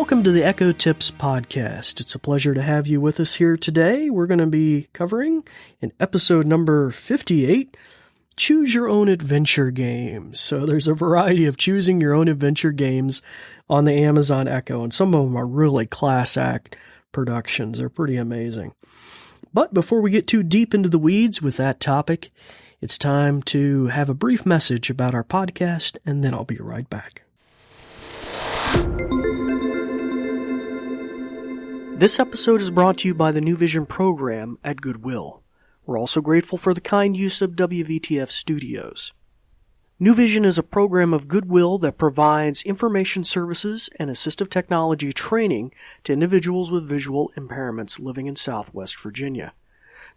Welcome to the Echo Tips Podcast. It's a pleasure to have you with us here today. We're going to be covering, in episode number 58, Choose Your Own Adventure games. So there's a variety of choosing your own adventure games on the Amazon Echo, and some of them are really class act productions. They're pretty amazing. But before we get too deep into the weeds with that topic, it's time to have a brief message about our podcast, and then I'll be right back. This episode is brought to you by the New Vision program at Goodwill. We're also grateful for the kind use of WVTF Studios. New Vision is a program of Goodwill that provides information services and assistive technology training to individuals with visual impairments living in Southwest Virginia.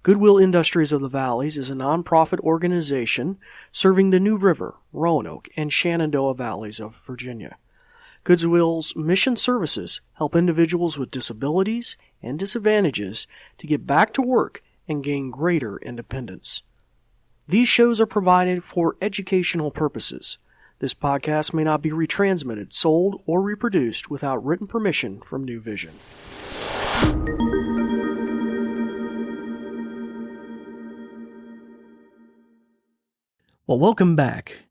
Goodwill Industries of the Valleys is a nonprofit organization serving the New River, Roanoke, and Shenandoah Valleys of Virginia. Goodwill's mission services help individuals with disabilities and disadvantages to get back to work and gain greater independence. These shows are provided for educational purposes. This podcast may not be retransmitted, sold, or reproduced without written permission from New Vision. Well, welcome back.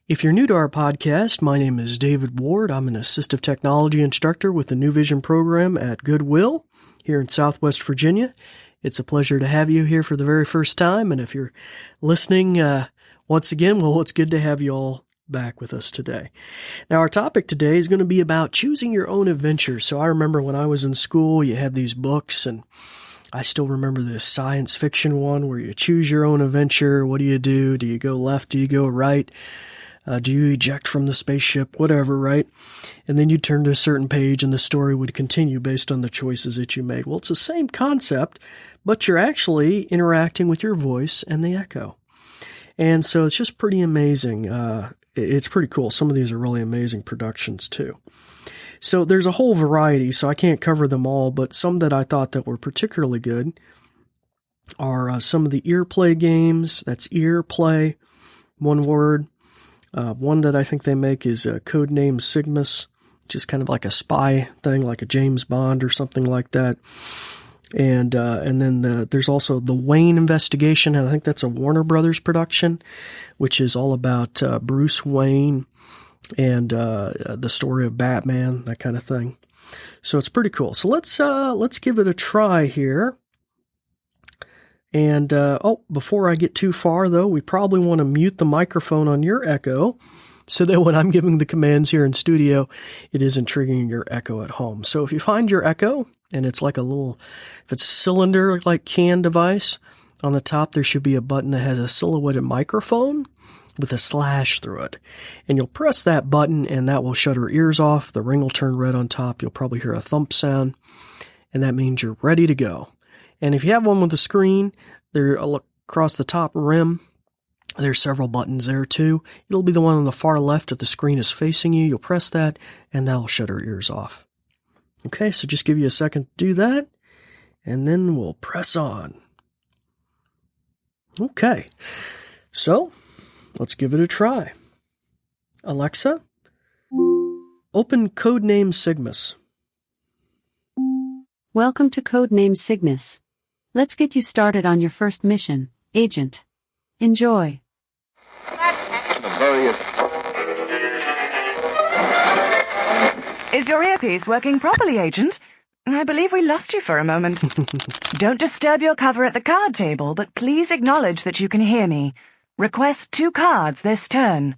If you're new to our podcast, my name is David Ward. I'm an assistive technology instructor with the New Vision program at Goodwill here in Southwest Virginia. It's a pleasure to have you here for the very first time. And if you're listening once again, well, it's good to have you all back with us today. Now, our topic today is going to be about choosing your own adventure. So I remember when I was in school, you had these books, and I still remember this science fiction one where you choose your own adventure. What do you do? Do you go left? Do you go right? Do you eject from the spaceship? Whatever, right? And then you turn to a certain page and the story would continue based on the choices that you made. Well, it's the same concept, but you're actually interacting with your voice and the echo. And so it's just pretty amazing. It's pretty cool. Some of these are really amazing productions too. So there's a whole variety, so I can't cover them all, but some that I thought that were particularly good are some of the Earplay games. That's Earplay, one word. One that I think they make is Codename Cygnus, which is kind of like a spy thing, like a James Bond or something like that. And then there's also the Wayne Investigation, and I think that's a Warner Brothers production, which is all about Bruce Wayne and the story of Batman, that kind of thing. So it's pretty cool. So let's give it a try here. And, before I get too far, though, we probably want to mute the microphone on your Echo so that when I'm giving the commands here in studio, it isn't triggering your Echo at home. So if you find your Echo, and it's like if it's a cylinder-like can device, on the top there should be a button that has a silhouetted microphone with a slash through it. And you'll press that button, and that will shut her ears off. The ring will turn red on top. You'll probably hear a thump sound, and that means you're ready to go. And if you have one with a screen, there across the top rim, there's several buttons there too. It'll be the one on the far left if the screen is facing you. You'll press that, and that'll shut her ears off. Okay, so just give you a second to do that, and then we'll press on. Okay, so let's give it a try. Alexa, open Codename Cygnus. Welcome to Codename Cygnus. Let's get you started on your first mission, Agent. Enjoy. Is your earpiece working properly, Agent? I believe we lost you for a moment. Don't disturb your cover at the card table, but please acknowledge that you can hear me. Request 2 cards this turn.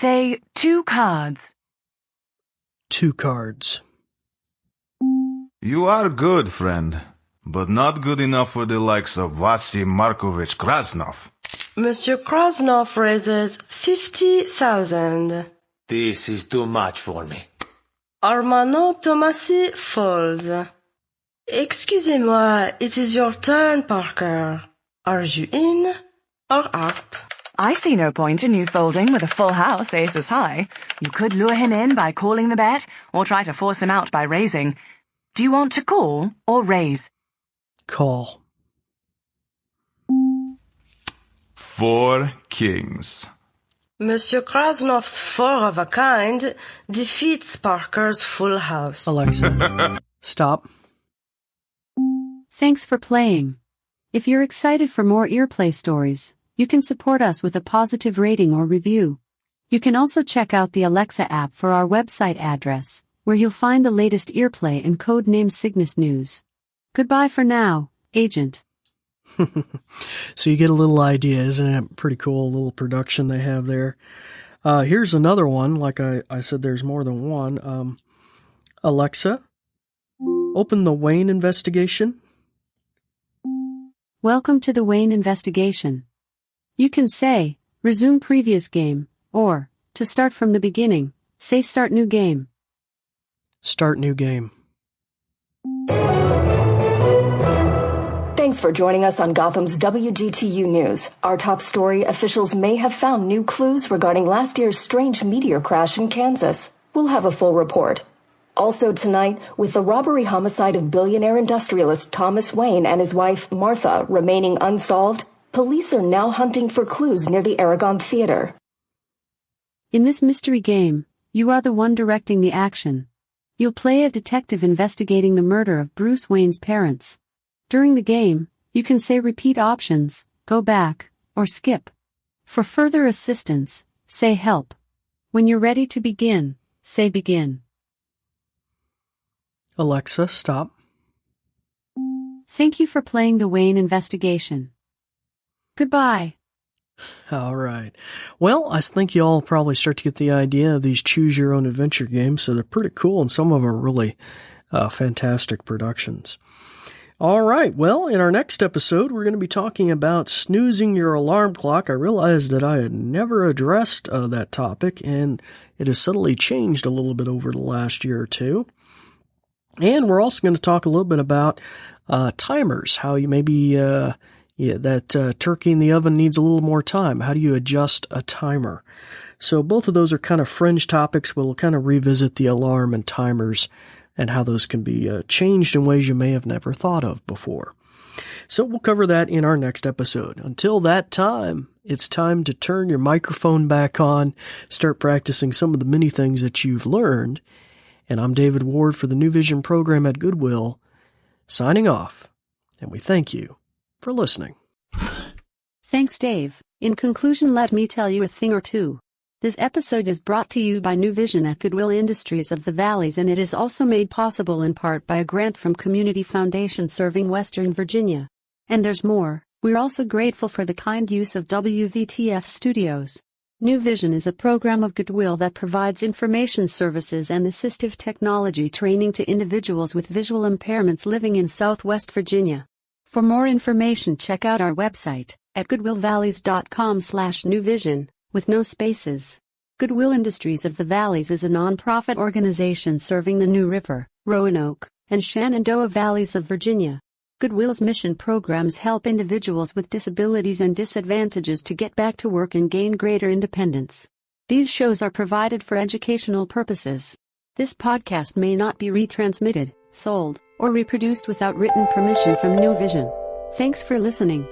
Say 2 cards. 2 cards. You are good, friend, but not good enough for the likes of Vasi Markovich Krasnov. Monsieur Krasnov raises 50,000. This is too much for me. Armano Tomasi folds. Excusez-moi, it is your turn, Parker. Are you in or out? I see no point in you folding with a full house, aces high. You could lure him in by calling the bet, or try to force him out by raising. Do you want to call or raise? Call. 4 kings. Monsieur Krasnov's four-of-a-kind defeats Parker's full house. Alexa, stop. Thanks for playing. If you're excited for more Earplay stories, you can support us with a positive rating or review. You can also check out the Alexa app for our website address, where you'll find the latest Earplay and Codename Cygnus news. Goodbye for now, Agent. So you get a little idea, isn't it? Pretty cool little production they have there. Here's another one. Like I said, there's more than one. Alexa, open the Wayne investigation. Welcome to the Wayne investigation. You can say, resume previous game, or, to start from the beginning, say start new game. Start new game. Thanks for joining us on Gotham's WGTU News. Our top story, officials may have found new clues regarding last year's strange meteor crash in Kansas. We'll have a full report. Also tonight, with the robbery-homicide of billionaire industrialist Thomas Wayne and his wife Martha remaining unsolved, police are now hunting for clues near the Aragon Theater. In this mystery game, you are the one directing the action. You'll play a detective investigating the murder of Bruce Wayne's parents. During the game, you can say repeat options, go back, or skip. For further assistance, say help. When you're ready to begin, say begin. Alexa, stop. Thank you for playing the Wayne investigation. Goodbye. All right. Well, I think you all probably start to get the idea of these choose-your-own-adventure games, so they're pretty cool, and some of them are really fantastic productions. All right. Well, in our next episode, we're going to be talking about snoozing your alarm clock. I realized that I had never addressed that topic, and it has subtly changed a little bit over the last year or two. And we're also going to talk a little bit about timers, how you maybe that turkey in the oven needs a little more time. How do you adjust a timer? So both of those are kind of fringe topics. We'll kind of revisit the alarm and timers and how those can be changed in ways you may have never thought of before. So we'll cover that in our next episode. Until that time, it's time to turn your microphone back on, start practicing some of the many things that you've learned. And I'm David Ward for the New Vision program at Goodwill, signing off. And we thank you for listening. Thanks, Dave. In conclusion, let me tell you a thing or two. This episode is brought to you by New Vision at Goodwill Industries of the Valleys, and it is also made possible in part by a grant from Community Foundation serving Western Virginia. And there's more. We're also grateful for the kind use of WVTF Studios. New Vision is a program of Goodwill that provides information services and assistive technology training to individuals with visual impairments living in Southwest Virginia. For more information, check out our website at goodwillvalleys.com/newvision, with no spaces. Goodwill Industries of the Valleys is a nonprofit organization serving the New River, Roanoke, and Shenandoah Valleys of Virginia. Goodwill's mission programs help individuals with disabilities and disadvantages to get back to work and gain greater independence. These shows are provided for educational purposes. This podcast may not be retransmitted, sold, or reproduced without written permission from New Vision. Thanks for listening.